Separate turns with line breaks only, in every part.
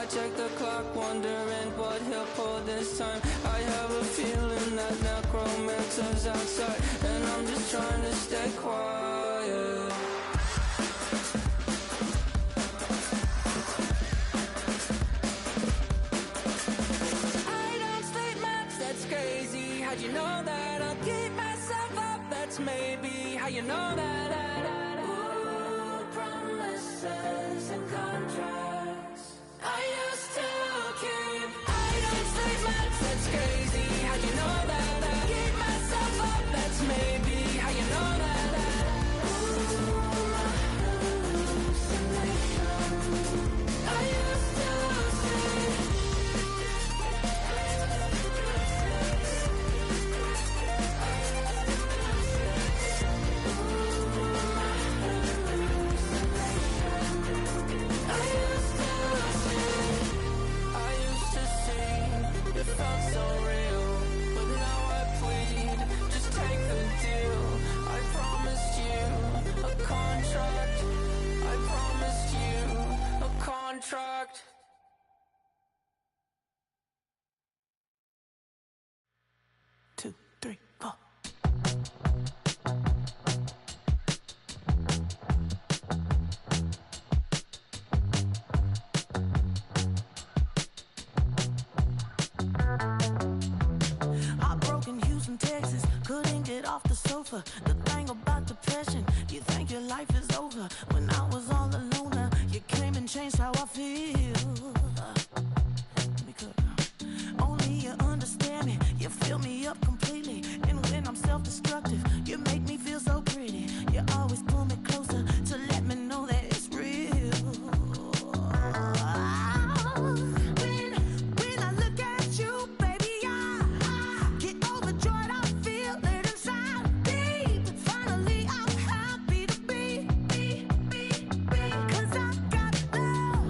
I check the clock, wondering what he'll pull this time. I have a feeling that necromancer's outside, and I'm just trying to stay quiet. I don't sleep much, that's crazy. How'd you know that? I'll keep myself up, that's maybe how you know that. Ooh, promises and contracts I used to keep. I don't sleep much, that's crazy. How'd you know that? I'll keep myself up, that's maybe how you know that. Ooh, my hallucination I used to see. It felt so real, but now I plead, just take the deal. I promised you a contract. I promised you a contract. Two, three, four. Texas, couldn't get off the sofa. The thing about depression, you think your life is over. When I was all alone, you came and changed how I feel. Let me cook. Only you understand me, you fill me up completely. And when I'm self-destructive, you make me feel so pretty. You always pull me closer to let me know that it's real. When I look at you, baby, I get overjoyed. I feel it inside deep. Finally, I'm happy to be. 'Cause I got love.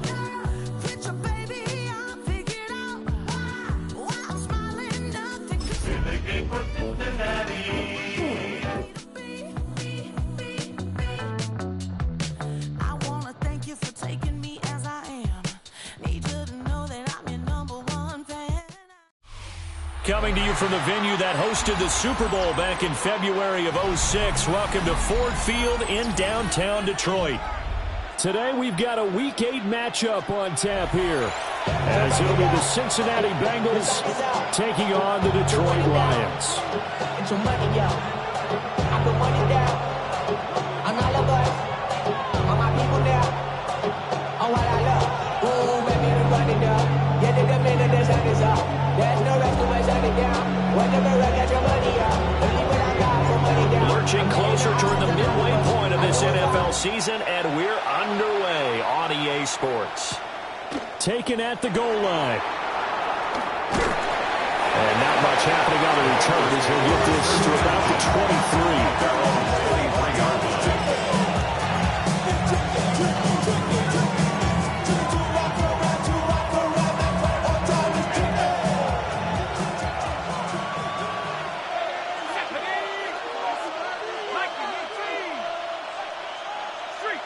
With your baby, I figured out why I'm smiling. Nothing could I wanna thank you for taking me as I am. Need you to know that I'm your number one fan.
Coming to you from the venue that hosted the Super Bowl back in February of '06. Welcome to Ford Field in downtown Detroit. Today we've got a Week 8 matchup on tap here, as it'll be the Cincinnati Bengals taking on the Detroit Lions.
Get your money up. I put money down. On all of us. On my people now. On what I love. Ooh, baby, we run it up. Get to the minute, the sun is up. There's no rest to my shut it down. Whatever, get your money up. Believe what I got, put money down.
Lurching closer toward the midway point of this NFL season, and we're underway on EA Sports. Taken at the goal line. And not much happening on the return as he'll get this to about the 23.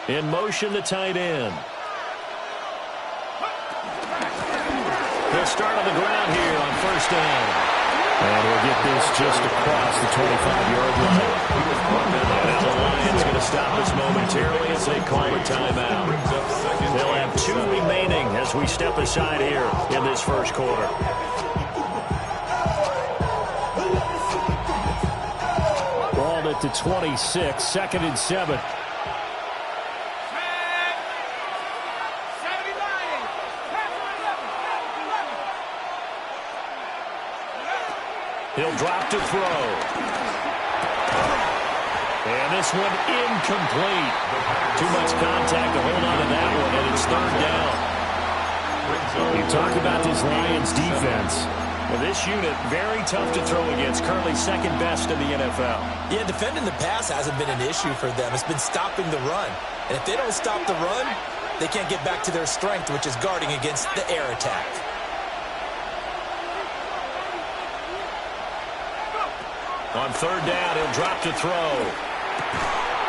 In motion, the tight end. He'll start on the ground here on first down. And he'll get this just across the 25-yard line. And the Lions going to stop this momentarily as they call a timeout. They'll have 2 remaining as we step aside here in this first quarter. Ball at the 26, 2nd and 7. He'll drop to throw. And this one incomplete. Too much contact to hold on to that one, and it's 3rd down. You talk about this Lions defense. Well, this unit, very tough to throw against, currently 2nd best in the NFL.
Yeah, defending the pass hasn't been an issue for them. It's been stopping the run. And if they don't stop the run, they can't get back to their strength, which is guarding against the air attack.
On 3rd down, he'll drop to throw.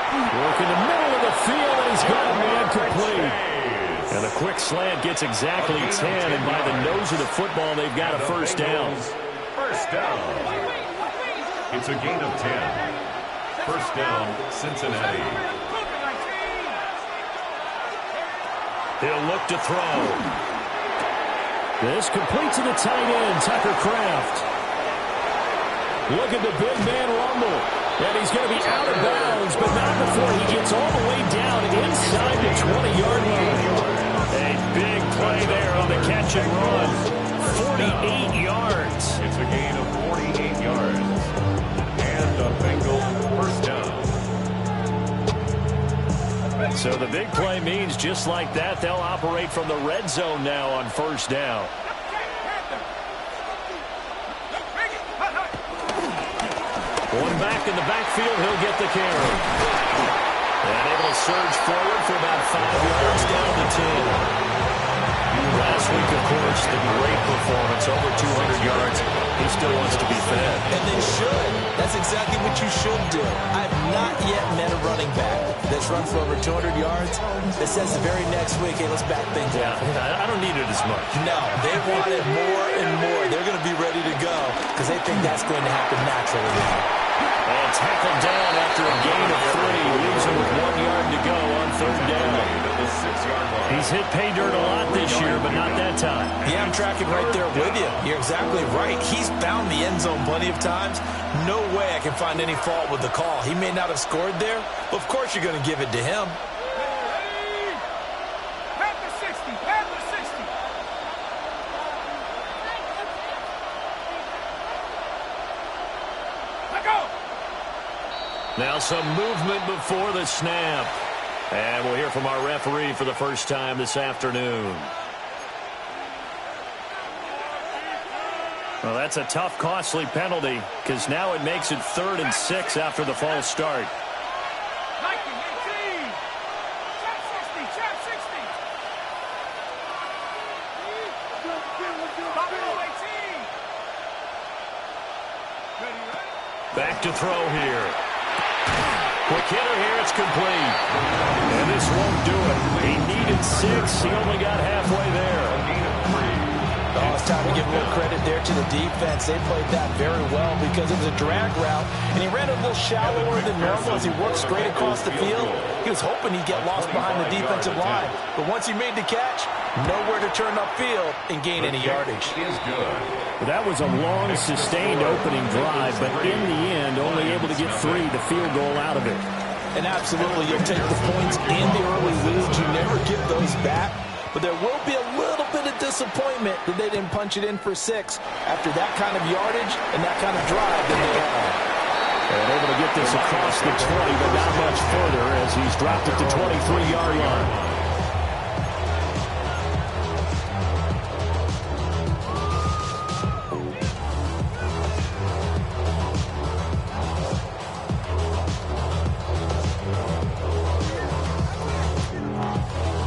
Work in the middle of the field, and he's got it incomplete. And the quick slant gets exactly 10, and by the nose of the football, they've got a first down.
First down. It's a gain of 10. First down, Cincinnati.
He'll look to throw. This complete to the tight end, Tucker Kraft. Look at the big man rumble. And he's going to be out of bounds, but not before he gets all the way down inside the 20-yard line. A big play there on the catch and run. 48 yards.
It's a gain of 48 yards. And a Bengal first down.
So the big play means just like that, they'll operate from the red zone now on first down. One back in the backfield, he'll get the carry. And able to surge forward for about 5 yards down to 10. Last week, of course, the great performance, over 200 yards. He still wants to be fed.
And they should. That's exactly what you should do. I've not yet met a running back that's run for over 200 yards that says the very next week, hey, let's back things up.
Yeah, I don't need it as much.
No, they want it more and more. They're going to be ready to go because they think that's going to happen naturally now.
And tackled down after a gain of 3. Leaves him with 1 yard to go on third down. He's hit pay dirt a lot this year, but not that time.
Yeah, I'm tracking right there with you. You're exactly right. He's found the end zone plenty of times. No way I can find any fault with the call. He may not have scored there, but of course you're going to give it to him.
Now some movement before the snap. And we'll hear from our referee for the first time this afternoon. Well, that's a tough, costly penalty because now it makes it 3rd and 6 after the false start. Back to throw here. Quick hitter here, it's complete. And this won't do it. He needed 6. He only got halfway there.
Oh, it's time to give a little credit there to the defense. They played that very well because it was a drag route, and he ran a little shallower than normal as he worked straight across the field. He was hoping he'd get lost behind the defensive line, but once he made the catch, nowhere to turn upfield and gain any yardage.
That was a long, sustained opening drive, but in the end, only able to get 3, the field goal out of it.
And absolutely, you'll take the points in the early leads. You never give those back. But there will be a little bit of disappointment that they didn't punch it in for 6 after that kind of yardage and that kind of drive that they had.
And able to get this across the 20, but not much further as he's dropped it to 23-yard line.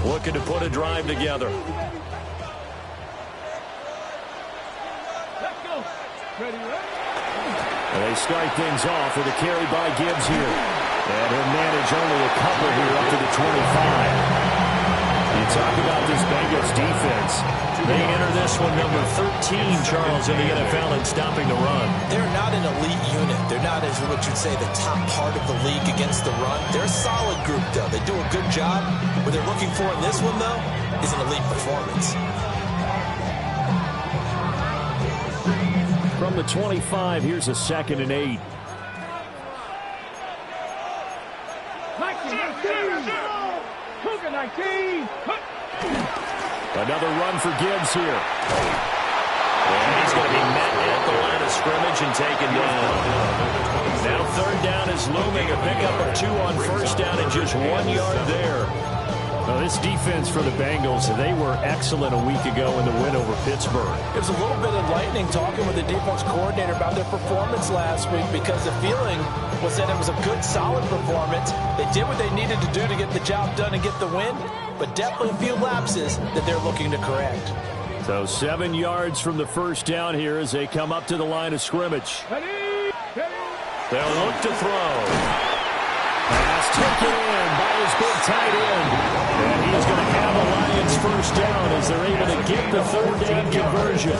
Looking to put a drive together.
Let's go. Ready,
And they start things off with a carry by Gibbs here. And he'll manage only a couple here up to the 25. You talk about this Bengals defense. They enter this one number 13, Charles, in the NFL in stopping the run.
They're not an elite unit. They're not, as what you'd say, the top part of the league against the run. They're a solid group, though. They do a good job. What they're looking for in this one, though, is an elite performance.
From the 25, here's a 2nd and 8. Another run for Gibbs here. And he's going to be met at the line of scrimmage and taken down. Now 3rd down is looming. A pickup of 2 on first down and just 1 yard there. Well, this defense for the Bengals, they were excellent a week ago in the win over Pittsburgh.
It was a little bit enlightening talking with the defense coordinator about their performance last week because the feeling was that it was a good, solid performance. They did what they needed to do to get the job done and get the win, but definitely a few lapses that they're looking to correct.
So 7 yards from the first down here as they come up to the line of scrimmage. They'll look to throw. Pass taken in by his big tight end. And he's going to have a Lions first down as they're able to get the third down conversion.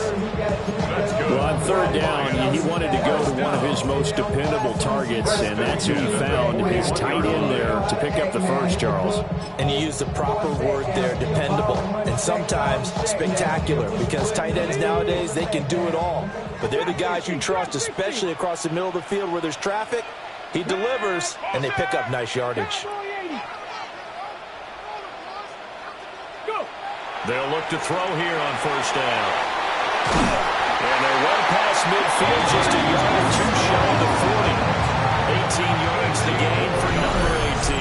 Well, on third down, he wanted to go to one of his most dependable targets, and that's who he found, his tight end there, to pick up the first, Charles.
And you used the proper word there, dependable, and sometimes spectacular, because tight ends nowadays, they can do it all. But they're the guys you trust, especially across the middle of the field where there's traffic. He delivers, and they pick up nice yardage.
They'll look to throw here on first down. And they're well past midfield, just a yard or two shy of the 40. 18 yards the gain for number 18.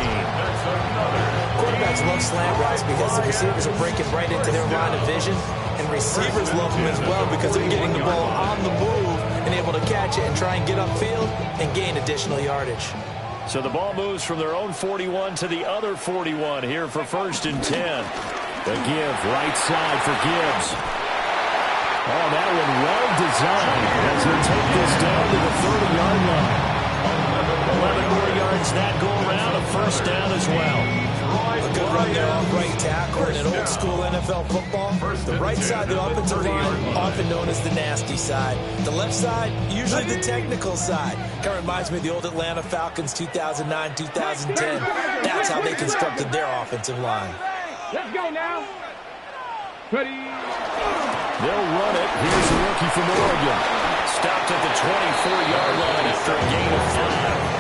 Quarterbacks love slant routes because the receivers are breaking right into their line of vision, and receivers love them as well because they're getting the ball on the move and able to catch it and try and get upfield and gain additional yardage.
So the ball moves from their own 41 to the other 41 here for first and 10. The give, right side for Gibbs. Oh, that one well designed as they take this down to the 30-yard line. 11 more yards that go around, a first down as well.
A good run there off right tackle in an old-school NFL football. The right side, the offensive line, often known as the nasty side. The left side, usually the technical side. Kind of reminds me of the old Atlanta Falcons 2009, 2010. That's how they constructed their offensive line.
Let's go now. Ready.
They'll run it. Here's the rookie from Oregon. Stopped at the 24-yard line after a gain of 5.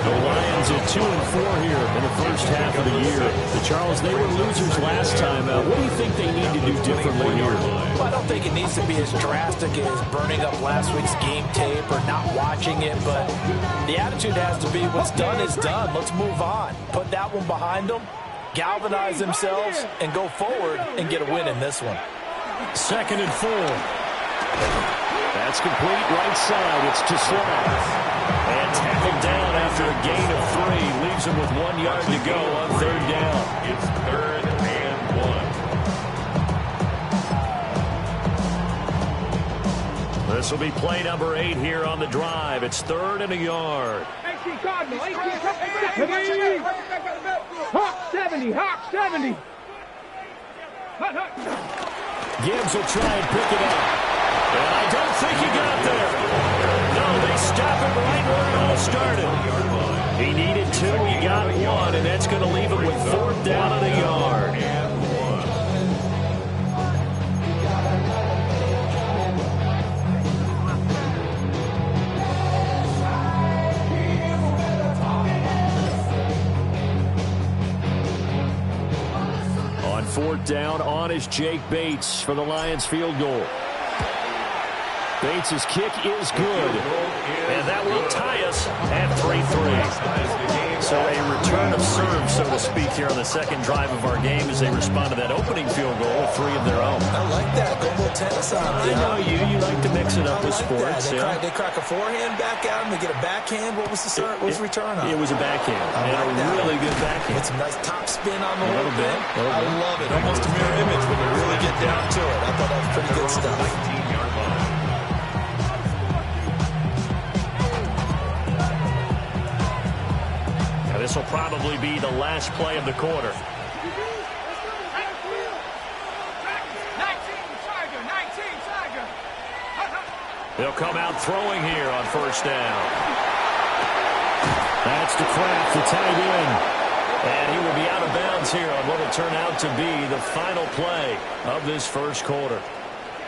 The Lions at 2-4 here in the first half of the year. The Charles, they were losers last time. What do you think they need to do differently here?
Well, I don't think it needs to be as drastic as burning up last week's game tape or not watching it, but the attitude has to be what's done is done. Let's move on. Put that one behind them, galvanize themselves, and go forward and get a win in this one.
2nd and 4. That's complete right side. It's to Sloan. And tackled down after a gain of 3. Leaves him with 1 yard to go on third down.
It's 3rd and 1.
This will be play number 8 here on the drive. It's 3rd and a yard.
18 Cardinal, 18 Ready. Hawk 70, Hawk 70. Hut, hut.
Gibbs will try and pick it up. And I don't think he got there. No, they stop it right where it all started. He needed 2, he got 1, and that's going to leave him with 4th down and a yard. On 4th down, on is Jake Bates for the Lions field goal. Bates' kick is good, and that will tie us at 3-3. So a return of serve, so to speak, here on the second drive of our game as they respond to that opening field goal with 3 of their own.
I like that. Go a little tennis on
I
it.
know you like to mix it up with sports.
They crack a forehand back at him. They get a backhand. What was the return on?
It was a backhand, and a really good backhand.
With some nice top spin on the
A little bit.
I love it. Almost a mirror image when you really get down to it. I thought that was pretty good stuff.
19-yard line.
This will probably be the last play of the quarter.
19, Tiger.
They'll come out throwing here on first down. That's to Kraft, the tight end. And he will be out of bounds here on what will turn out to be the final play of this first quarter.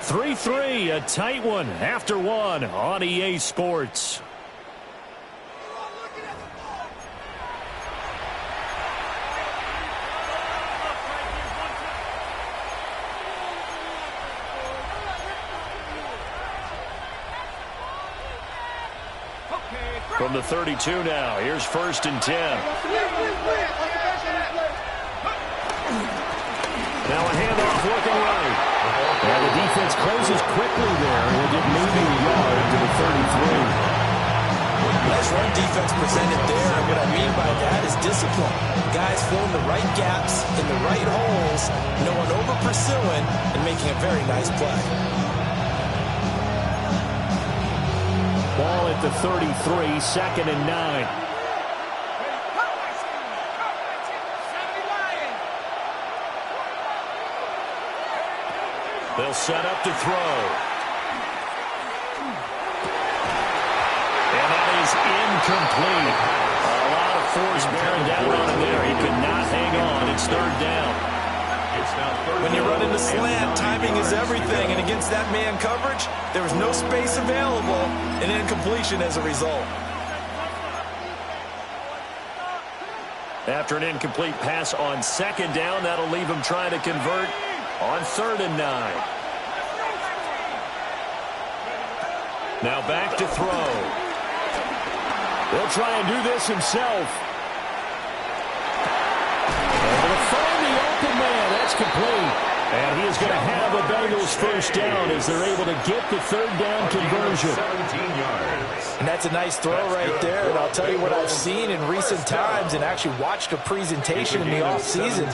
3-3, a tight one after 1 on EA Sports. From the 32 now, here's 1st and 10. Now a handoff looking right. And the defense closes quickly there. We'll get maybe a yard to the 33.
Nice run defense presented there, and what I mean by that is discipline. Guys filling the right gaps in the right holes, no one over-pursuing, and making a very nice play.
Ball at the 33, 2nd and 9. They'll set up to throw. And that is incomplete. A lot of force bearing down on him there. He could not hang on. It's third down.
When you run into slant, timing is everything. And against that man coverage, there was no space available, and incompletion as a result.
After an incomplete pass on second down, that'll leave him trying to convert on 3rd and 9. Now back to throw. He'll try and do this himself. Able to find the open man. That's complete. And he is going to have a Bengals first down as they're able to get the 3rd down conversion.
17 yards.
And that's a nice throw right there. And I'll tell you what I've seen in recent times and actually watched a presentation in the offseason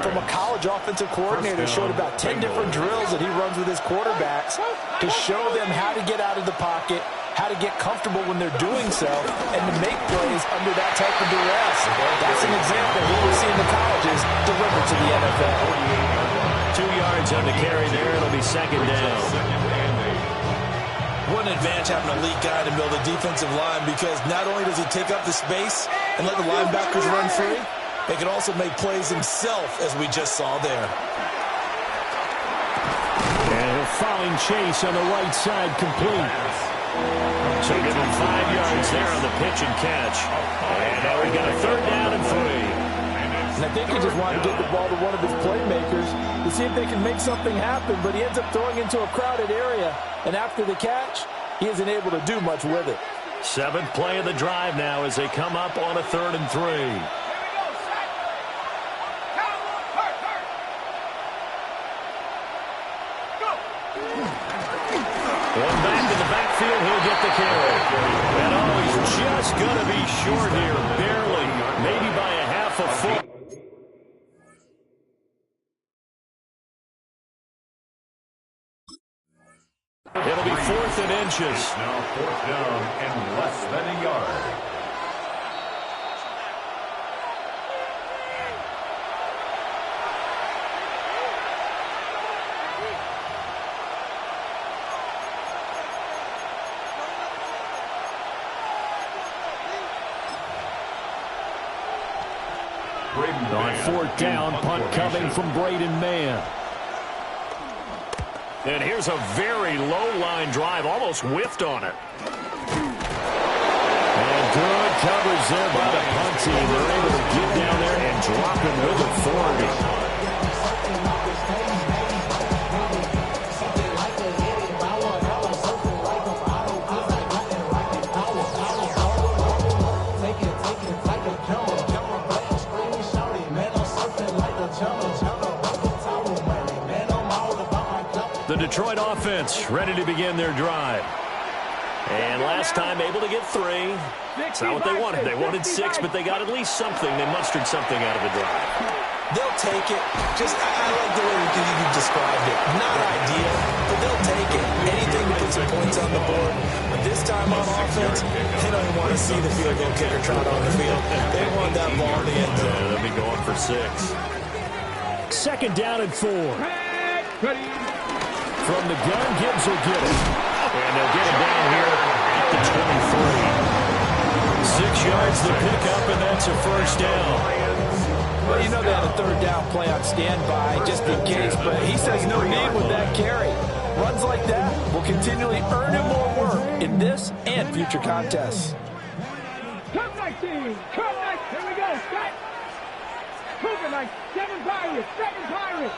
from a college offensive coordinator. Showed about 10 different drills that he runs with his quarterbacks to show them how to get out of the pocket, how to get comfortable when they're doing so, and to make plays under that type of duress. That's an example of what we see in the colleges delivered to the NFL.
2 yards on the carry there. It'll be 2nd down.
What an advantage having an elite guy to build a defensive line, because not only does he take up the space and let the linebackers run free, he can also make plays himself, as we just saw there.
And he'll foul chase on the right side, complete. So give him 5 yards there on the pitch and catch. And now we've got a 3rd down and 3.
And I think he just wanted to get the ball to one of his playmakers to see if they can make something happen, but he ends up throwing into a crowded area. And after the catch, he isn't able to do much with it.
7th play of the drive now as they come up on a 3rd and 3. One back in the backfield, he'll get the carry. And oh, he's just going to be short here, barely, maybe by a half a foot. It'll be 4th and inches.
Now 4th down and less than a yard.
On 4th down, punt coming from Braden Mann. And here's a very low-line drive, almost whiffed on it. And good coverage there by the punt team. They're able to get down there and drop him with authority. The Detroit offense ready to begin their drive. And last time able to get 3. It's not what they wanted. They wanted 6, but they got at least something. They mustered something out of the drive.
They'll take it. Just, I like the way you described it. Not ideal, but they'll take it. Anything to put some points on the board. But this time on offense, they don't even want to see the field goal kicker trot on the field. They want that ball in the end zone.
They'll be going for 6. 2nd down and 4. From the gun, Gibbs will get it. And they'll get it down here at the 23. 6 yards to pick up, and that's a first down.
Well, you know they had a 3rd down play on standby just in case, but he says no need with that carry. Runs like that will continually earn him more work in this and future contests.
Come 19! Come 19! Here we go! Set! Moving like 7 Pirates! 7 Pirates!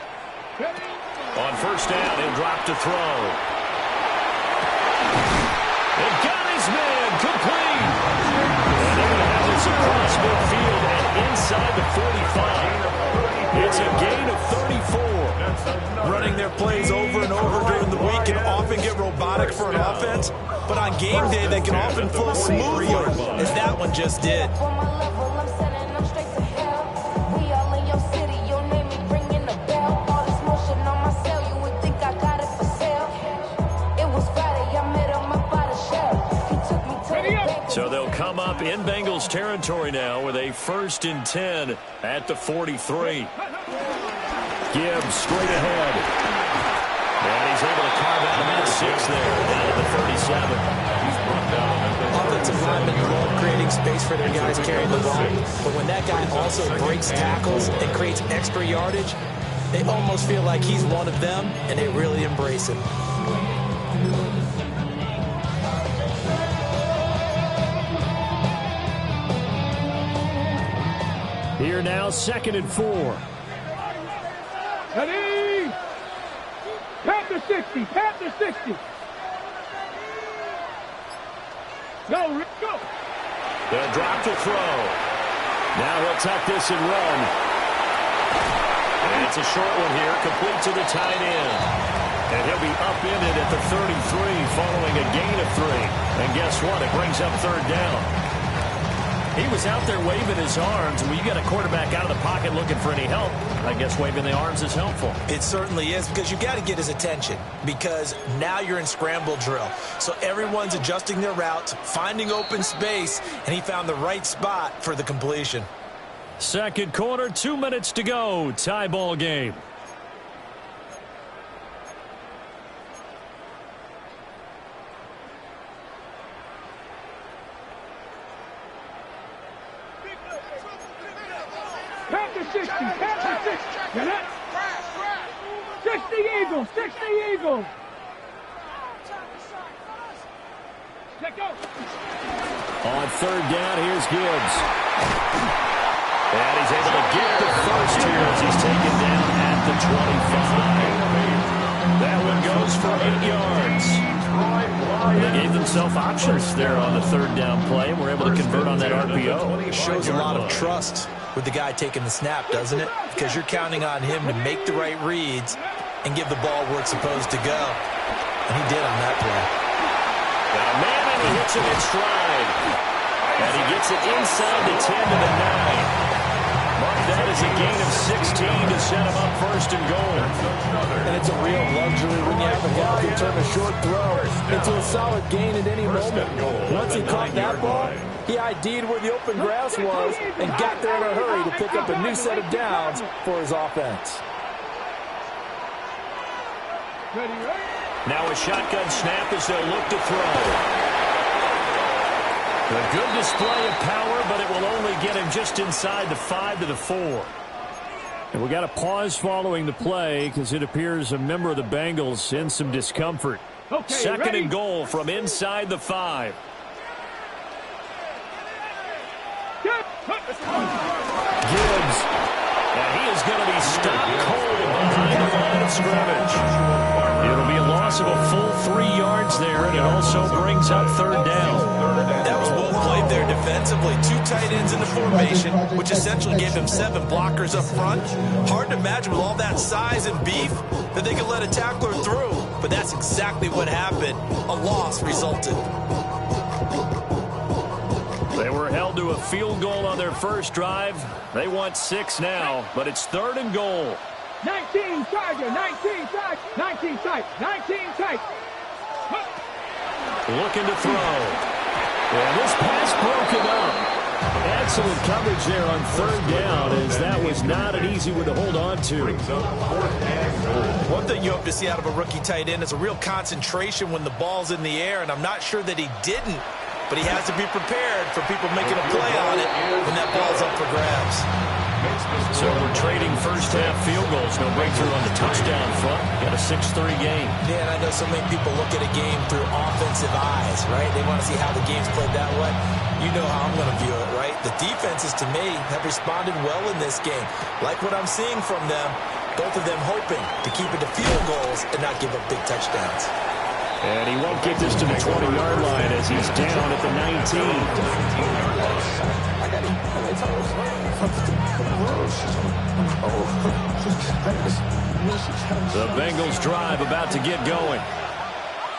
Ready?
On 1st down, he'll drop to throw. And got his man, complete. And they're going to have this across midfield and inside the 45. It's a gain of 34.
Running their plays over and over during the week can often get robotic for an offense, but on game day they can often flow smoothly, as that one just did.
So they'll come up in Bengals territory now with a 1st and 10 at the 43. Gibbs straight ahead. And he's able to carve out about 6 there, down to the 37.
Offensive linemen love creating space for their guys carrying the ball. But when that guy also breaks tackles and creates extra yardage, they almost feel like he's one of them, and they really embrace him.
Here now, 2nd and 4.
Ready? Panther 60, Panther 60. Go, Rick, go.
They'll drop to throw. Now he'll tuck this and run. And it's a short one here, complete to the tight end. And he'll be upended at the 33 following a gain of 3. And guess what? It brings up 3rd down. He was out there waving his arms. When you got a quarterback out of the pocket looking for any help, I guess waving the arms is helpful.
It certainly is, because you got to get his attention, because now you're in scramble drill. So everyone's adjusting their routes, finding open space, and he found the right spot for the completion.
2nd quarter, 2 minutes to go. Tie ball game.
Panther 60, Panther 60. Get it? 60 Eagles, 60 Eagles. Let go.
On 3rd down, here's Gibbs. And he's able to get the first here as he's taken down at the 25. That one goes for 8 yards. They gave themselves options there on the 3rd down play, and were able to convert on that RPO.
Shows a lot of trust with the guy taking the snap, doesn't it? Because you're counting on him to make the right reads and give the ball where it's supposed to go. And he did on that play.
Got a man, and he hits it in stride. And he gets it inside the 10 to the 9. Mark that as a gain of 16 to set him up 1st and goal.
And it's a real luxury when you have a guy who can turn a short throw into a solid gain at any moment. Once he caught that ball, he ID'd where the open grass was and got there in a hurry to pick up a new set of downs for his offense.
Now a shotgun snap as they'll look to throw. A good display of power, but it will only get him just inside the 5 to the 4. And we got a pause following the play because it appears a member of the Bengals in some discomfort.
Okay,
2nd
ready?
and goal from inside the 5. Gibbs. And he is going to be stopped cold behind the line of scrimmage. It'll be a loss of a full 3 yards there, and it also brings up 3rd down.
That was well played there defensively. 2 tight ends in the formation, which essentially gave him 7 blockers up front. Hard to imagine with all that size and beef that they could let a tackler through. But that's exactly what happened. A loss resulted.
They were held to a field goal on their first drive. They want 6 now, but it's 3rd and goal.
19 Tiger, 19 tight, 19 tight, 19 tight.
Looking to throw. And this pass broken up. Excellent coverage there on 3rd down, as that was not an easy one to hold on to.
One thing you hope to see out of a rookie tight end is a real concentration when the ball's in the air, and I'm not sure that he didn't, but he has to be prepared for people making a play on it when that ball's up for grabs.
So we're trading first-half field goals. No breakthrough on the touchdown front. Got a 6-3 game.
Yeah, and I know so many people look at a game through offensive eyes, right? They want to see how the game's played that way. You know how I'm going to view it, right? The defenses, to me, have responded well in this game. Like what I'm seeing from them, both of them hoping to keep it to field goals and not give up big touchdowns.
And he won't get this to the 20-yard line as he's down at the 19. The Bengals drive about to get going.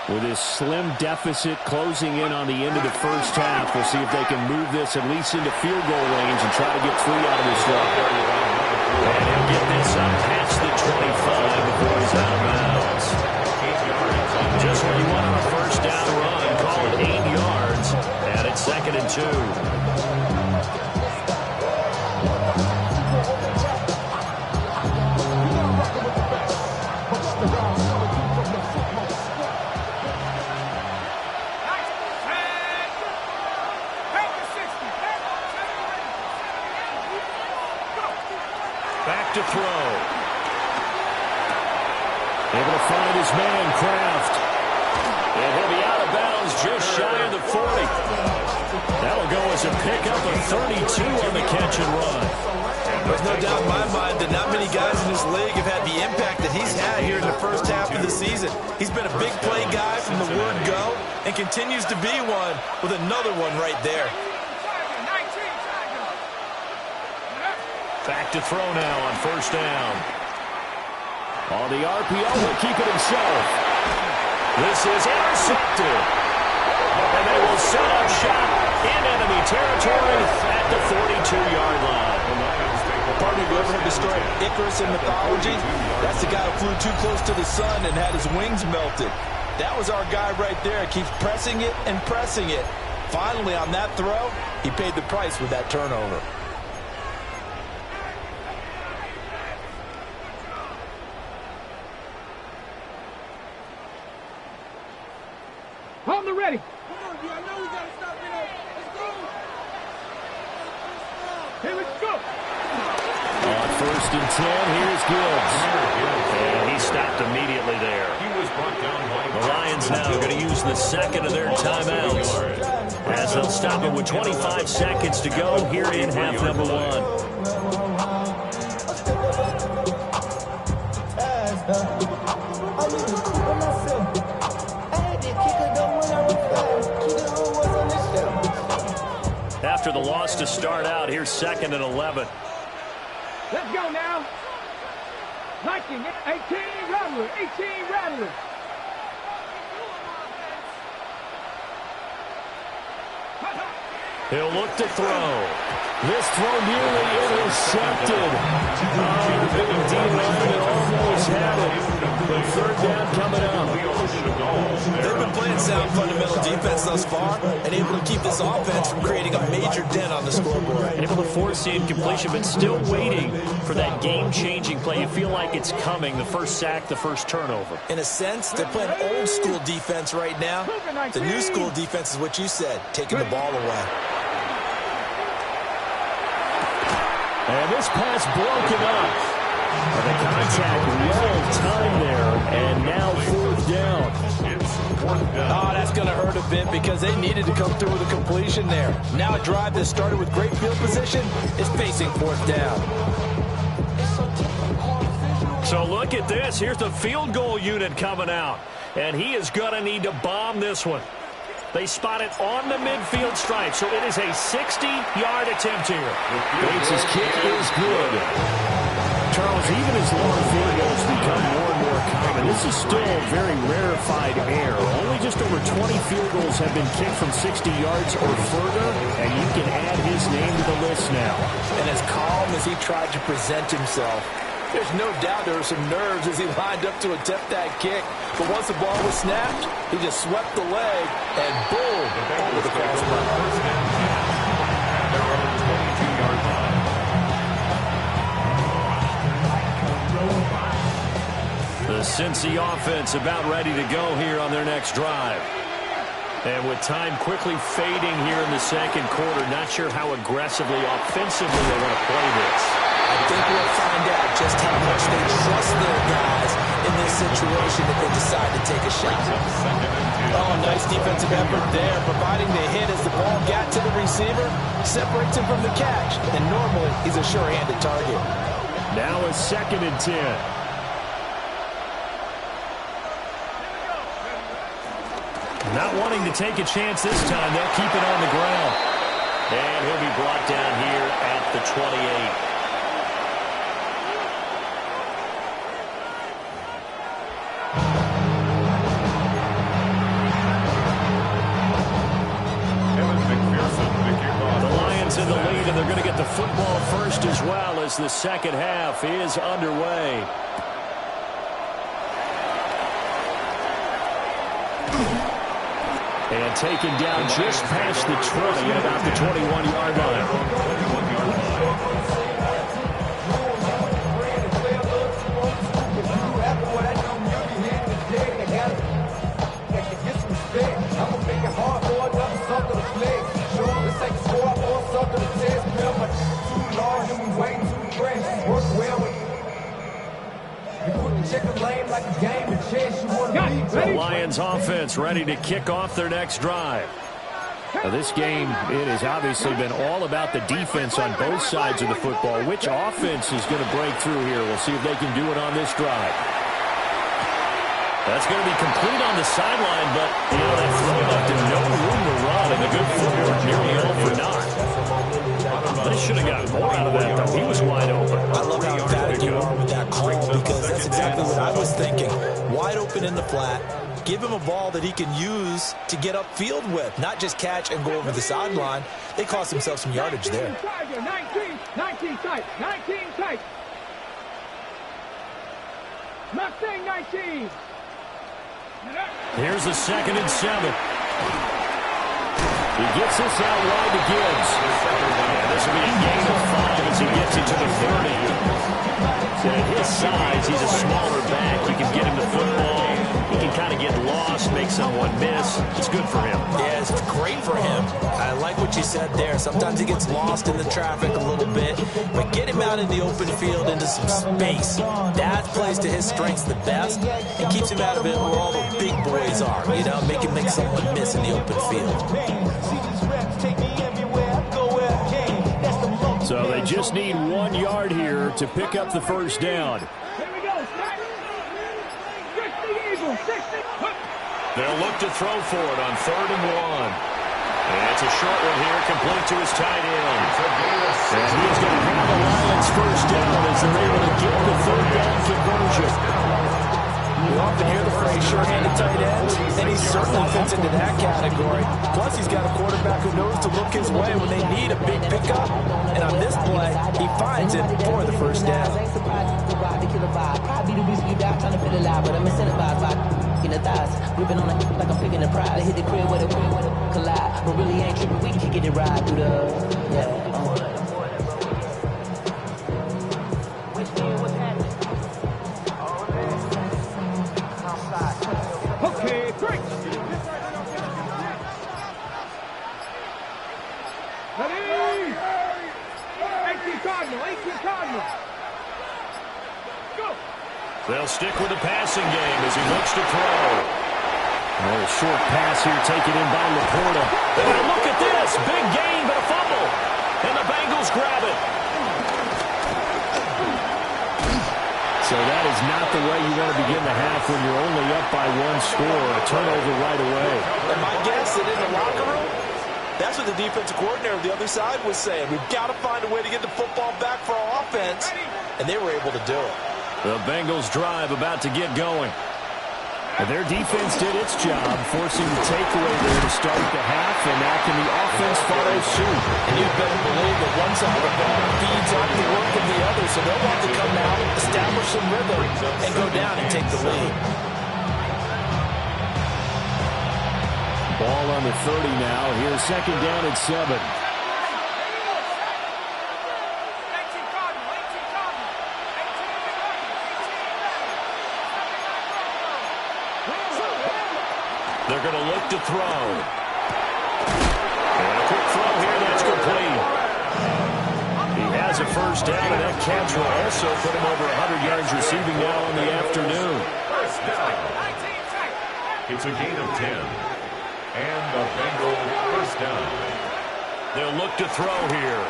With his slim deficit closing in on the end of the first half, we'll see if they can move this at least into field goal range and try to get 3 out of this run. And he'll get this up past the 25 before he's out of bounds. Just what you want on a first down run, call it 8 yards, and it's 2nd and 2. Able to find his man, Kraft. And he'll be out of bounds just shy of the 40. That'll go as a pickup of 32 on the catch and run.
There's no doubt in my mind that not many guys in this league have had the impact that he's had here in the first half of the season. He's been a big play guy from the word go and continues to be one with another one right there.
Back to throw now on first down. On the RPO, he'll keep it himself. This is intercepted. And they will set up shop in enemy territory at the 42-yard line.
Partner, you ever heard the story of Icarus in mythology? That's the guy who flew too close to the sun and had his wings melted. That was our guy right there. Keeps pressing it and pressing it. Finally, on that throw, he paid the price with that turnover.
On the ready. Come on, dude. I know we got to stop it up. Let's go. Here we go.
On first and 10, here's Gibbs. And he stopped immediately there.
He was brought down by
The Lions now going to use the second of their timeouts, as they'll stop it with 25 seconds to go here in half number one. After the loss to start out, here's second and 11.
Let's go now. 19, 18, Rattler, 18, Rattler.
He'll look to throw. This throw nearly intercepted. Oh, the big D-line almost had it. But third down coming up.
They've been playing sound fundamental defense thus far and able to keep this offense from creating a major dent on the scoreboard.
And able to force the incompletion, but still waiting for that game-changing play. You feel like it's coming, the first sack, the first turnover.
In a sense, they're playing old school defense right now. The new school defense is what you said, taking the ball away.
And this pass broken up. And the contact, well timed there, and now fourth down.
Oh, that's going to hurt a bit because they needed to come through with a completion there. Now a drive that started with great field position is facing fourth down.
So look at this. Here's the field goal unit coming out, and he is going to need to bomb this one. They spot it on the midfield stripe, so it is a 60-yard attempt here. Bates' kick is good. Charles, even as long field goals become more and more common, this is still a very rarefied air. Only just over 20 field goals have been kicked from 60 yards or further, and you can add his name to the list now.
And as calm as he tried to present himself, there's no doubt there were some nerves as he lined up to attempt that kick. But once the ball was snapped, he just swept the leg, and boom, over the crossbar.
The Cincy offense about ready to go here on their next drive. And with time quickly fading here in the second quarter, not sure how aggressively, offensively they want to play this.
I think we'll find out just how much they trust their guys in this situation if they decide to take a shot. Oh, nice defensive effort there, providing the hit as the ball got to the receiver, separates him from the catch, and normally he's a sure-handed target.
Now a second and 10. Not wanting to take a chance this time, they'll keep it on the ground. And he'll be brought down here at the 28. In the lead, and they're going to get the football first as well as the second half is underway. And taken down just past the 20 at about the 21-yard line. The Lions offense ready to kick off their next drive. Now, this game, it has obviously been all about the defense on both sides of the football. Which offense is going to break through here? We'll see if they can do it on this drive. That's going to be complete on the sideline, but, you know, that throw left him no room to run, and the good footwork nearly all for naught. They should have gotten more out of that, though. He was wide open.
I love how emphatic you are with that call, because that's exactly what I was thinking. Wide open in the flat. Give him a ball that he can use to get upfield with, not just catch and go over the sideline. They cost themselves some yardage there.
19 tight, 19 tight. Mustang 19.
Here's the 2nd and 7. He gets this out wide to Gibbs. And this will be a gain of 5 as he gets it to the 30. At his size, he's a smaller back. You can get him the football. He can kind of get lost, make someone miss. It's good for him.
Yeah, it's great for him. I like what you said there. Sometimes he gets lost in the traffic a little bit, but get him out in the open field into some space. That plays to his strengths the best and keeps him out of it where all the big boys are. You know, make him make someone miss in the open field.
So they just need 1 yard here to pick up the first down. They'll look to throw for it on 3rd and 1. And it's a short one here, complete to his tight end. And he's going to have the Lions first down as they're able to get the 3rd down conversion.
You often hear the phrase sure-handed tight ends, and he certainly fits into that category. Plus, he's got a quarterback who knows to look his way when they need a big pickup. And on this play, he finds it for the first down.
Ripping on it like I'm picking a pride. Hit the crib with a collide. But really ain't tripping, we can get it right through the,
Okay, great. Ready? 18 Cardinal. Go.
They'll stick with the passing game as he looks to throw. A short pass here taken in by Laporta. And look at this. Big gain, but a fumble. And the Bengals grab it. So that is not the way you want to begin the half when you're only up by 1 score. A turnover right away.
And my guess that in the locker room, that's what the defensive coordinator on the other side was saying. We've got to find a way to get the football back for our offense. And they were able to do it.
The Bengals drive about to get going. And their defense did its job, forcing the takeaway there to start the half, and now can the offense follow suit?
And you better believe that one side of the ball feeds off the work of the other, so they'll want to come out, establish some rhythm, and go down and take the lead.
Ball on the 30 now. Here's 2nd down and 7. They're going to look to throw. And a quick throw here, that's complete. He has a first down, and that catch will also put him over 100 yards receiving now in the afternoon.
First down. It's a gain of 10. And the Bengals first down.
They'll look to throw here.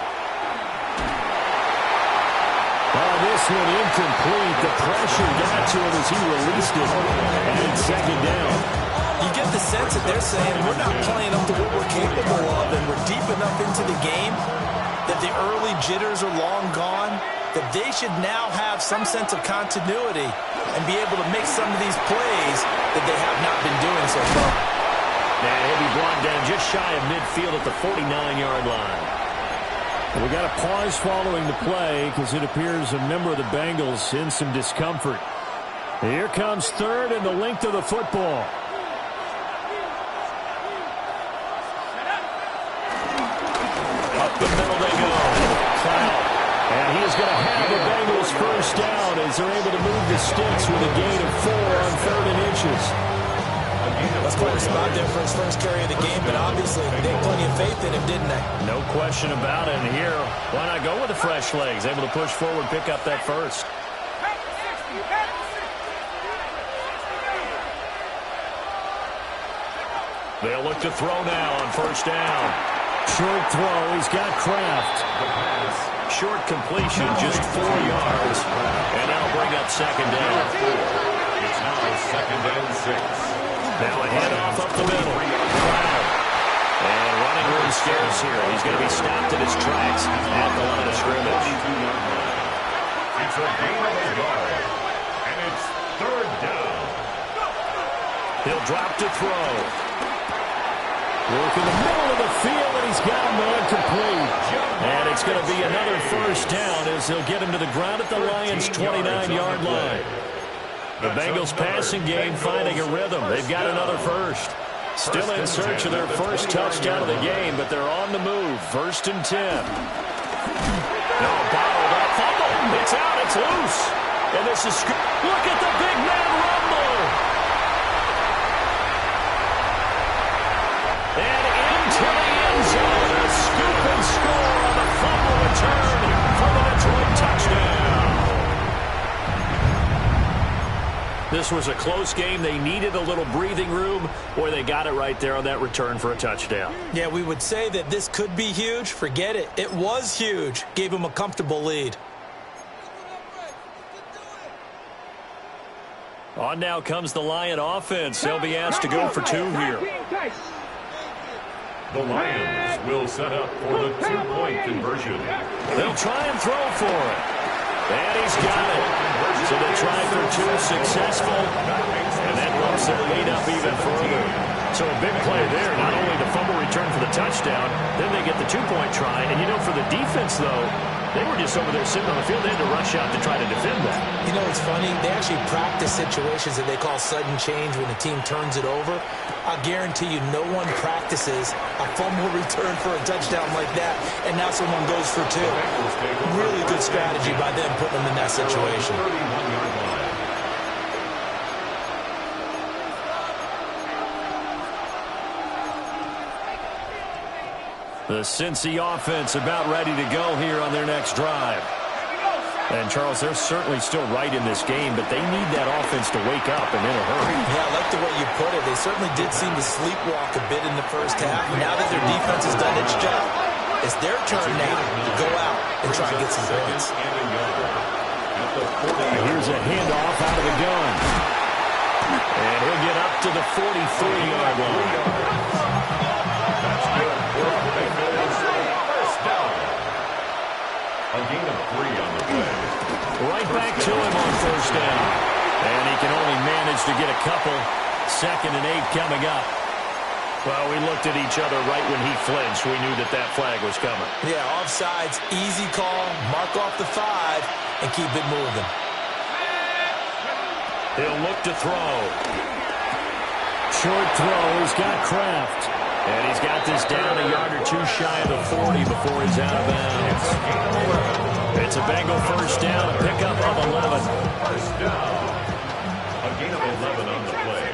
Oh, this one incomplete. The pressure got to him as he released it. And it's 2nd down.
You get the sense that they're saying we're not playing up to what we're capable of, and we're deep enough into the game that the early jitters are long gone, that they should now have some sense of continuity and be able to make some of these plays that they have not been doing so far.
And he'll be brought down just shy of midfield at the 49-yard line. We got a pause following the play because it appears a member of the Bengals in some discomfort. Here comes 3rd and the length of the football. Up the middle they go. Cloud. And he is going to have the Bengals first down as they're able to move the sticks with a gain of 4 on 3rd and inches.
That's quite a spot there for his first carry of the game, but obviously they had plenty of faith in him, didn't they?
No question about it. And here, why not go with the fresh legs? Able to push forward, pick up that first. They'll look to throw now on first down. Short throw. He's got Kraft. Short completion, just 4 yards. And that'll bring up second down.
It's now 2nd and 6.
Now a handoff up the middle. And running room scarce here. He's going to be stopped in his tracks at the line of scrimmage.
It's a gain of a yard. And it's 3rd down.
He'll drop to throw. Work in the middle of the field, and he's got a man complete. And it's going to be another first down as he'll get him to the ground at the Lions' 29-yard line. The Bengals passing game finding a rhythm. They've got another first. Still in search of their first touchdown of the game, but they're on the move. 1st and 10. No, bottled up. Fumble. It's out. It's loose. And this is... Look at the big man rumble. And into the end zone, a scoop and score on the fumble return for the Detroit touchdown. This was a close game. They needed a little breathing room, or they got it right there on that return for a touchdown.
Yeah, we would say that this could be huge. Forget it. It was huge. Gave him a comfortable lead.
On now comes the Lion offense. They'll be asked to go for 2 here.
The Lions will set up for the 2-point conversion.
They'll try and throw for it. And he's got it. So they try for 2, successful. And that bumps their lead up even further. So a big play there. Not only the fumble return for the touchdown, then they get the 2-point try. And, you know, for the defense, though, they were just over there sitting on the field. They had to rush out to try to defend that.
You know, it's funny. They actually practice situations that they call sudden change when the team turns it over. I guarantee you no one practices a fumble return for a touchdown like that, and now someone goes for 2. Really good strategy by them putting them in that situation.
The Cincy offense about ready to go here on their next drive. And, Charles, they're certainly still right in this game, but they need that offense to wake up and in a hurry.
Yeah, I like the way you put it. They certainly did seem to sleepwalk a bit in the first half. Now that their defense has done its job, it's their turn now to go out and try and get some points.
Here's a handoff out of the gun. And he'll get up to the 43-yard line.
That's good. First down. A gain of 3 on the play.
Right back to him on first down. And he can only manage to get a couple. 2nd and 8 coming up. Well, we looked at each other right when he flinched. We knew that that flag was coming.
Yeah, offsides, easy call. Mark off the 5 and keep it moving.
He'll look to throw. Short throw. He's got Kraft. And he's got this down a yard or 2 shy of the 40 before he's out of bounds. It's a Bengal first down, a pickup of 11.
First down. A gain of 11 on the play.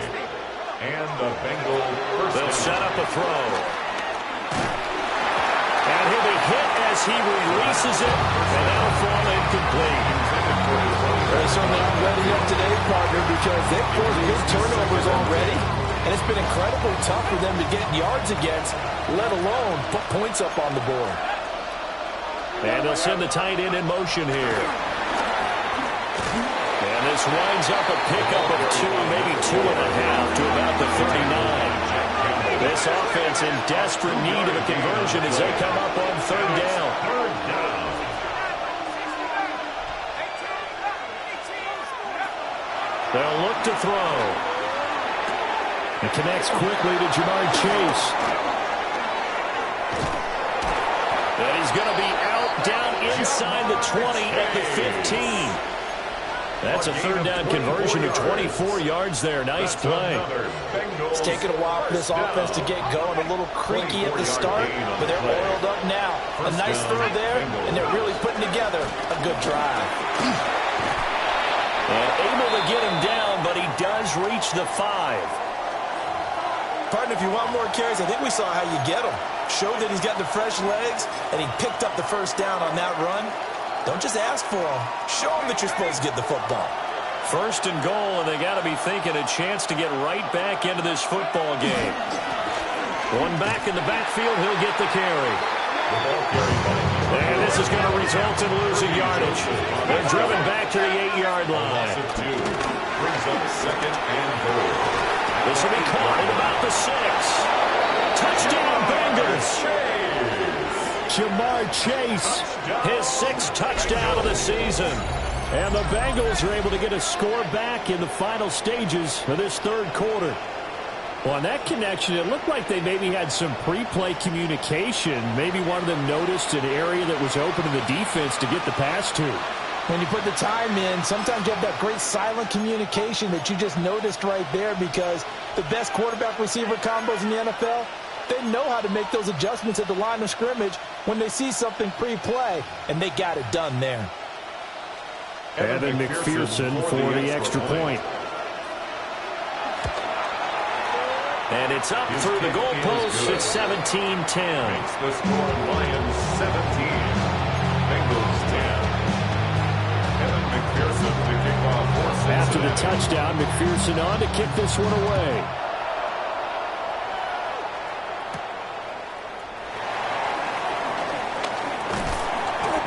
And the Bengal first
They'll
down.
set up a throw. And he'll be hit as he releases it. And that'll fall incomplete.
They're certainly not ready up today, partner, because they've forced big turnovers already. And it's been incredibly tough for them to get yards against, let alone put points up on the board.
And they'll send the tight end in motion here. And this winds up a pickup of 2, maybe 2.5 to about the 39. This offense in desperate need of a conversion as they come up on 3rd down.
Third down.
They'll look to throw. It connects quickly to Jamar Chase. And he's going to be out down inside the 20 at the 15. That's a 3rd down conversion of 24 yards there. Nice play.
It's taken a while for this offense to get going. A little creaky at the start, but they're oiled up now. A nice throw there, and they're really putting together a good drive.
And able to get him down, but he does reach the 5.
Partner, if you want more carries, I think we saw how you get him. Showed that he's got the fresh legs, and he picked up the first down on that run. Don't just ask for him. Show him that you're supposed to get the football.
1st and goal, and they got to be thinking a chance to get right back into this football game. One back in the backfield. He'll get the carry. And this is going to result in losing yardage. They're driven back to the 8-yard line.
Brings up second and goal.
This will be caught at about the 6. Touchdown, Bengals. Jamar Chase, his 6th touchdown of the season. And the Bengals are able to get a score back in the final stages of this third quarter. Well, on that connection, it looked like they maybe had some pre-play communication. Maybe one of them noticed an area that was open in the defense to get the pass to.
When you put the time in, sometimes you have that great silent communication that you just noticed right there, because the best quarterback-receiver combos in the NFL, they know how to make those adjustments at the line of scrimmage when they see something pre-play, and they got it done there.
Evan McPherson for the extra point. And it's up through the goalposts. It's 17-10.
Makes the score Lions 17. Bengals 10. Evan McPherson to kick off for Cincinnati.
After the touchdown, McPherson on to kick this one away.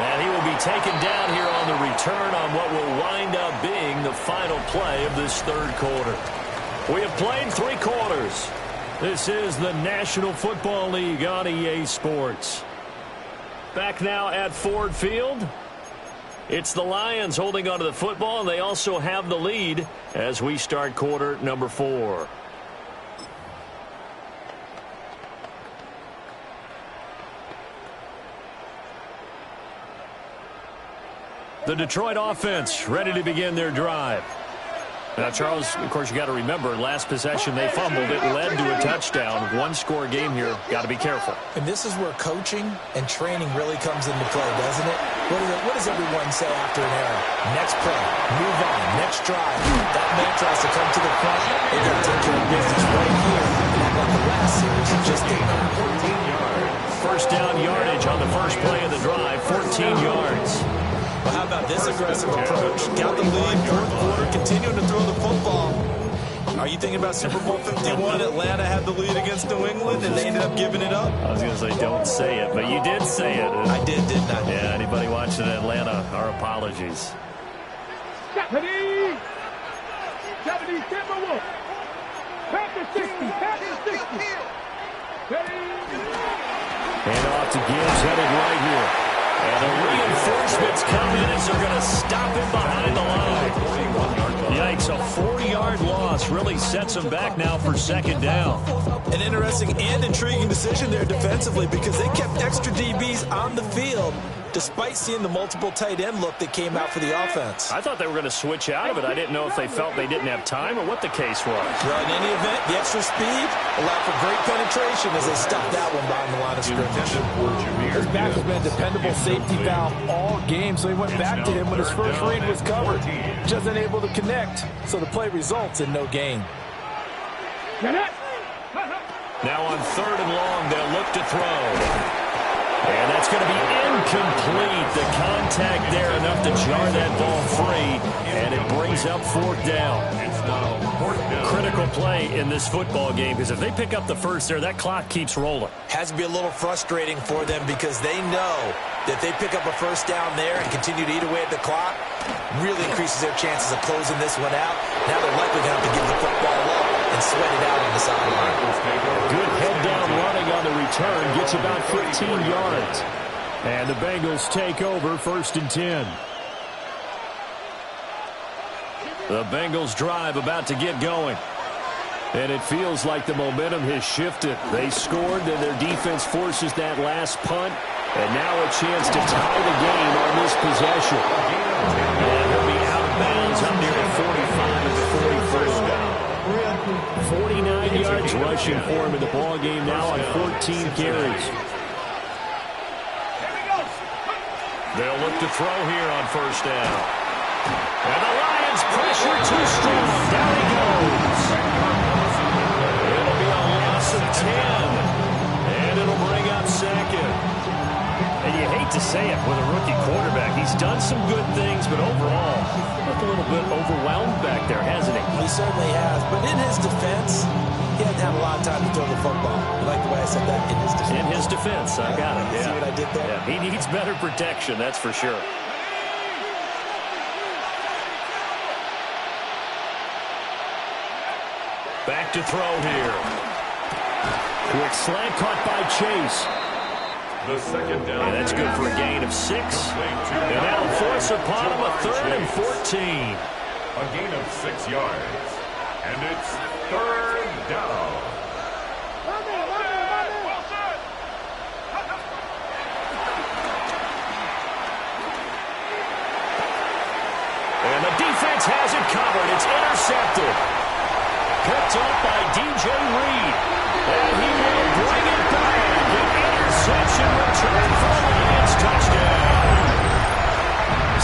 And he will be taken down here on the return on what will wind up being the final play of this third quarter. We have played 3 quarters. This is the National Football League on EA Sports. Back now at Ford Field. It's the Lions holding onto the football, and they also have the lead as we start quarter number 4. The Detroit offense ready to begin their drive. Now, Charles, of course, you got to remember, last possession they fumbled. It led to a touchdown. 1-score game here. Got to be careful.
And this is where coaching and training really comes into play, doesn't it? What does everyone say after an error? Next play, move on, next drive. That mantra has to come to the front. They got to take care of business right here. And not like the last series, it just didn't.
14 yards. First down yardage on the first play of the drive, 14 yards.
Well, how about this aggressive approach? Got the lead, fourth quarter, continuing to throw the football. Are you thinking about Super Bowl 51? Atlanta had the lead against New England, and they ended up giving it up?
I was going to say, don't say it, but you did say it.
I did, didn't I?
Yeah, anybody watching Atlanta, our apologies.
70, Timberwolves. Pack 60, pack 60.
Hand off to Gibbs, headed right here. And the reinforcements come in as they're going to stop him behind the line. Yikes, a 4-yard loss really sets him back now for second down.
An interesting and intriguing decision there defensively, because they kept extra DBs on the field despite seeing the multiple tight end look that came out for the offense.
I thought they were going to switch out of it. I didn't know if they felt they didn't have time or what the case was.
Well, in any event, the extra speed allowed for great penetration as they stopped that one behind the line of scrimmage. His back has been a dependable safety valve all game, so he went back to him when his first read was covered. Just unable to connect, so the play results in no gain.
Now on 3rd and long, they'll look to throw. And that's going to be incomplete. The contact there enough to jar that ball free, and it brings up 4th down.
It's now 4th down.
Critical play in this football game, because if they pick up the first there, that clock keeps rolling.
Has to be a little frustrating for them, because they know that they pick up a first down there and continue to eat away at the clock, really increases their chances of closing this one out. Now they're likely going to have to give the football up and sweat it out on the sideline.
Good head down running on the return, gets about 15 yards. And the Bengals take over 1st and 10. The Bengals drive about to get going. And it feels like the momentum has shifted. They scored, then their defense forces that last punt. And now a chance to tie the game on this possession. And he'll be out of bounds up near the 45 at the 41st down. 49 yards rushing for him in the ball game now on 14 carries. They'll look to throw here on 1st down. And the Lions pressure too strong. Down he goes. It'll be a loss of 10. And it'll bring up 2nd. And you hate to say it with a rookie quarterback. He's done some good things, but overall, looked a little bit overwhelmed back there, hasn't he?
He certainly has. But in his defense, he hasn't had a lot
not time to throw the football. You like the way I said that? In his defense.
In his defense, I got it.
See what I did there?
Yeah, he needs better protection, that's for sure. Back to throw here. Quick slant caught by Chase.
The second down.
And that's good for a gain of 6. And that'll force upon him a 3rd and 14.
A gain of 6 yards. And it's 3rd down.
And the defense has it covered. It's intercepted. Picked up by DJ Reed. And he will bring it back. An interception return for the Lions. Touchdown.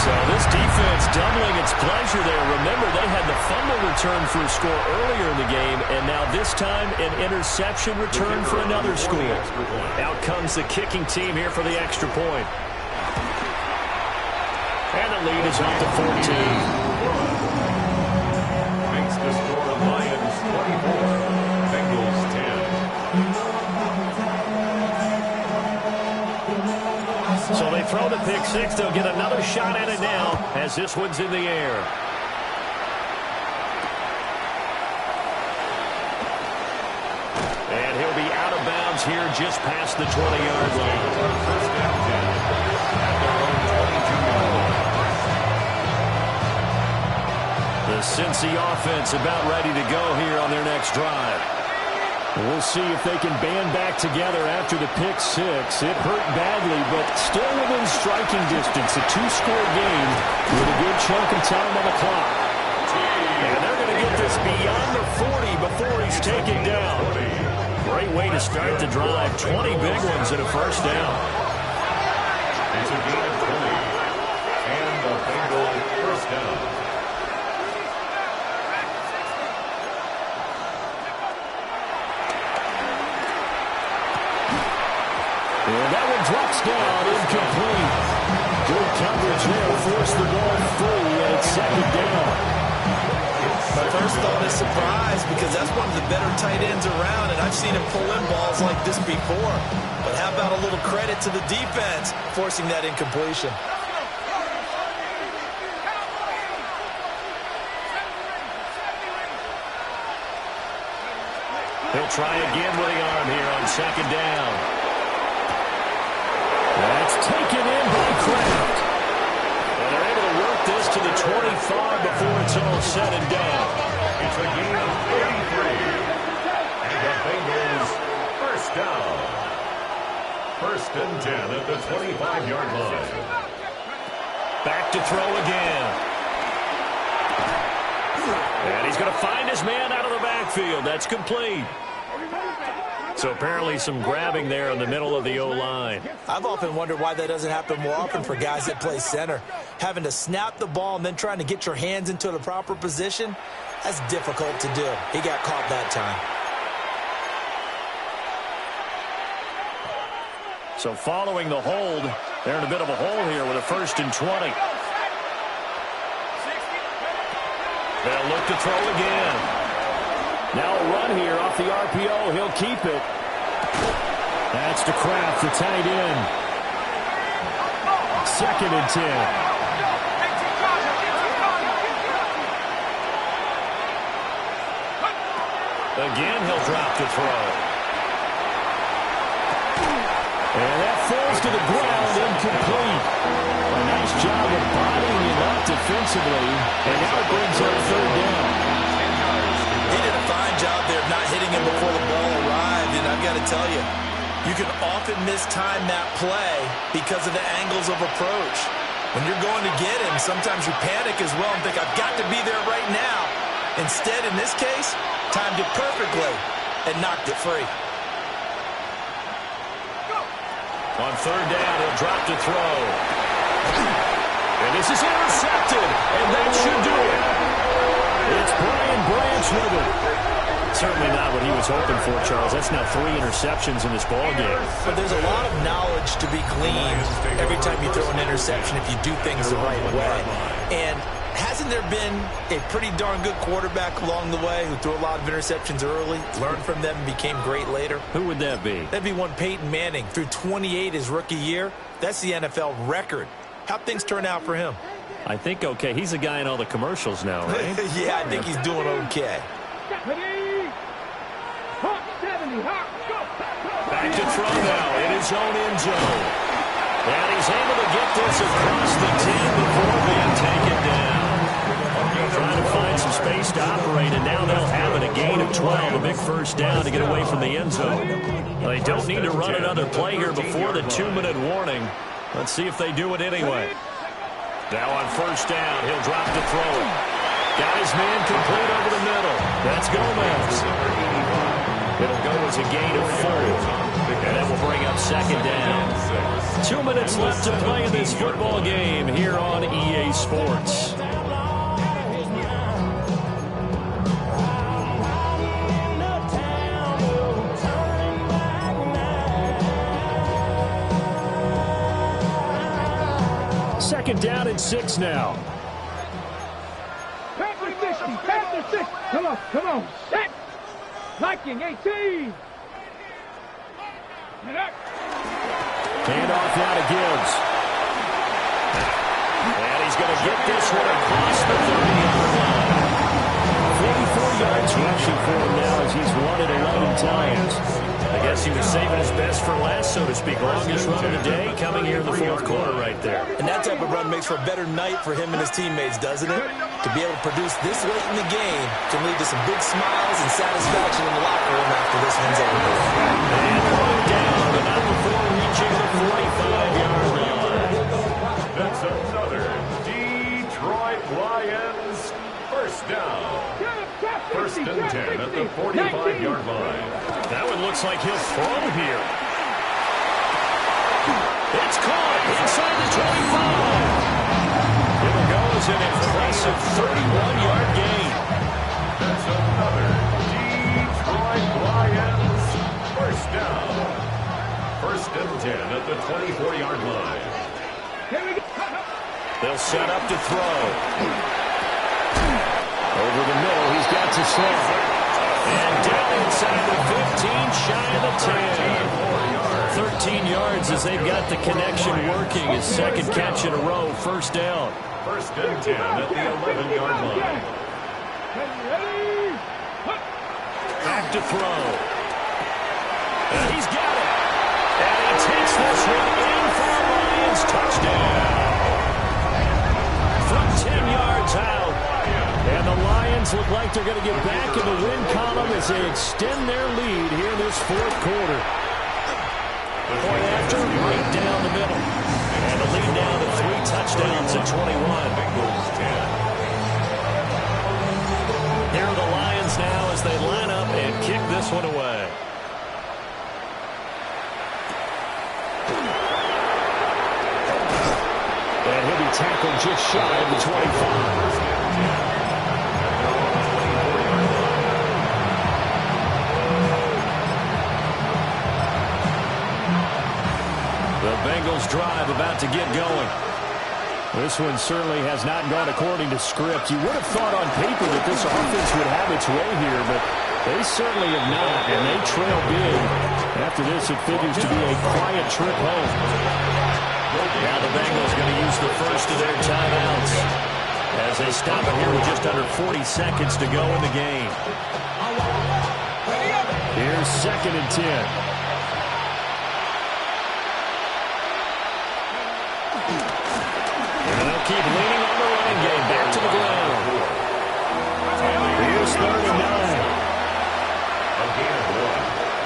So this defense doubling its pleasure there. Remember, they had the fumble return for a score earlier in the game, and now this time an interception return for another score. Out comes the kicking team here for the extra point. And the lead is up to 14.
Makes the score Lions 24, Bengals 10.
So they throw the pick 6. They'll get another shot at it now as this one's in the air. And he'll be out of bounds here just past the 20-yard line.
First down 10 at their own 22-yard line.
The Cincy offense about ready to go here on their next drive. We'll see if they can band back together after the pick 6. It hurt badly, but still within striking distance. A 2-score game with a good chunk of time on the clock. And they're going to get this beyond the 40 before he's taken down. Great way to start the drive. 20 big ones and a first down.
It's a gain of 20. And the Bengal first down.
And that one drops down, incomplete. Good coverage there, forced the ball free, and it's second down.
My first thought is surprise, because that's one of the better tight ends around, and I've seen him pull in balls like this before. But how about a little credit to the defense forcing that incompletion?
He'll try again with the arm here on second down. That's taken in by Kraft. And they're able to work this to the 25 before it's all said and done.
It's a gain of 33. And the Bengals first down. 1st and 10 at the 25-yard line.
Back to throw again. And he's going to find his man out of the backfield. That's complete. So apparently some grabbing there in the middle of the O-line.
I've often wondered why that doesn't happen more often for guys that play center. Having to snap the ball and then trying to get your hands into the proper position, that's difficult to do. He got caught that time.
So following the hold, they're in a bit of a hole here with a 1st and 20. They'll look to throw again. Now a run here off the RPO. He'll keep it. That's to Kraft, the tight end. 2nd and 10. Again, he'll drop the throw. And that falls to the ground, incomplete. A nice job of bodying him up defensively. And now it brings up 3rd down.
He did a fine job there of not hitting him before the ball arrived, and I've got to tell you, you can often mistime that play because of the angles of approach. When you're going to get him, sometimes you panic as well and think, I've got to be there right now. Instead, in this case, timed it perfectly and knocked it free.
On 3rd down, he'll drop to throw. And this is intercepted, and that should do it. It's Brian Branch with it. Certainly not what he was hoping for, Charles. That's now 3 interceptions in this ballgame.
But there's a lot of knowledge to be gleaned every time you throw an interception if you do things the right way. And Hasn't there been a pretty darn good quarterback along the way who threw a lot of interceptions early, learned from them, and became great later?
Who would that be?
That'd be one Peyton Manning. Threw 28 his rookie year. That's the NFL record. How'd things turn out for him?
I think okay. He's a guy in all the commercials now, right?
Yeah, I think he's doing okay.
Back to throw now in his own end zone. And he's able to get this across the 10 before being taken down. Trying to find some space to operate, and now they'll have it. A gain of 12, a big first down to get away from the end zone. They don't need to run another play here before the 2-minute warning. Let's see if they do it anyway. Now on first down, he'll drop to throw it. Got his man complete over the middle. That's Gomez. It'll go as a gain of 4. And that will bring up second down. 2 minutes left to play in this football game here on EA Sports. Second down and 6 now.
Panther 60, Panther 6. Come on, set. Viking 18.
Hand off now to Gibbs. And he's going to get this one across the 30-yard line. 44 yards rushing for him now as he's run it 11 times. I guess he was saving his best for last, so to speak. Longest run of the day coming here in the fourth quarter right there.
And that type of run makes for a better night for him and his teammates, doesn't it? To be able to produce this late in the game can lead to some big smiles and satisfaction in the locker room after this one's over.
And brought down, but not before reaching the 45-yard line.
That's another Detroit Lions first down. First and 10 at the 45-yard line.
That one looks like he'll throw here. It's caught inside the 25. It'll go as an impressive 31-yard gain.
That's another Detroit Lions first down. First and 10 at the 24-yard line.
They'll set up to throw. Over the middle, he's got to slip. And down inside the 15, shy of the 10. 13 yards as they've got the connection working. His second catch in a row, first down.
First and 10 at the 11-yard line.
Back to throw. And he's got it. And he takes this one in for a Lions touchdown. From 10 yards out. And the Lions look like they're going to get back in the win column as they extend their lead here in this fourth quarter. Point after, right down the middle. And the lead now to 3 touchdowns at 21. Here are the Lions now as they line up and kick this one away. And he'll be tackled just shy of the 25. The Bengals drive about to get going. This one certainly has not gone according to script. You would have thought on paper that this offense would have its way here, but they certainly have not, and they trail big. After this, it figures to be a quiet trip home. Now the Bengals going to use the first of their timeouts as they stop it here with just under 40 seconds to go in the game. Here's second and 10. Keep leaning on the running game. Back to the ground. Here's third and 9.
A gain of 1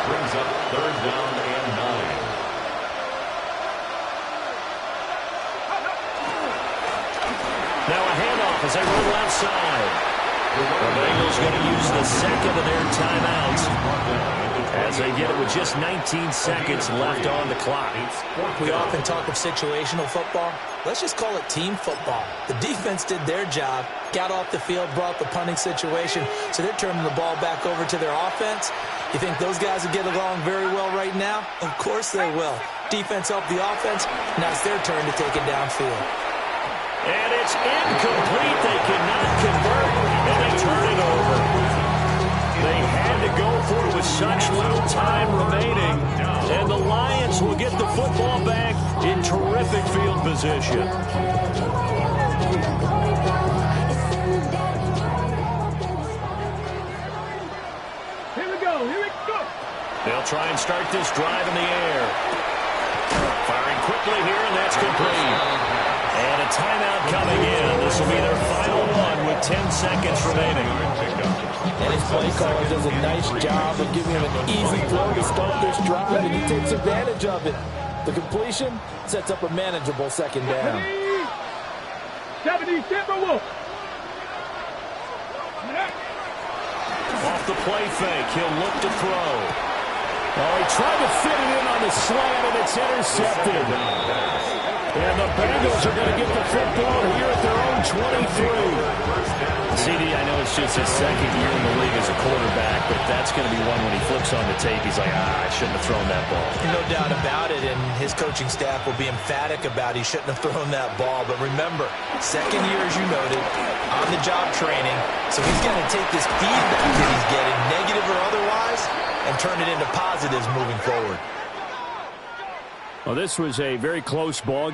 brings up third down and 9.
Now a handoff as they roll outside. The Bengals going to use the second of their timeouts as they get it with just 19 seconds left on the clock.
We often talk of situational football. Let's just call it team football. The defense did their job, got off the field, brought the punting situation, so they're turning the ball back over to their offense. You think those guys will get along very well right now? Of course they will. Defense helped the offense. Now it's their turn to take it downfield.
And it's incomplete. They cannot convert, and they turn it over. They had to go for it with such little time remaining. And the Lions will get the football back in terrific field position.
Here we go.
They'll try and start this drive in the air. Firing quickly here, and that's complete. And a timeout coming in. This will be their final one with 10 seconds remaining.
And his play caller does a nice job of giving him an easy throw to start this drive, and he takes advantage of it. The completion sets up a manageable second down.
70 Timberwolves.
Off the play fake, he'll look to throw. Oh, he tried to fit it in on the slant, and it's intercepted. And the Bengals are going to get the football here at their own 23. CD, I know it's just his second year in the league as a quarterback, but that's going to be one when he flips on the tape. He's like, I shouldn't have thrown that ball.
No doubt about it, and his coaching staff will be emphatic about he shouldn't have thrown that ball. But remember, second year, as you noted, on-the-job training, so he's going to take this feedback that he's getting, negative or otherwise, and turn it into positives moving forward.
Well, this was a very close ball.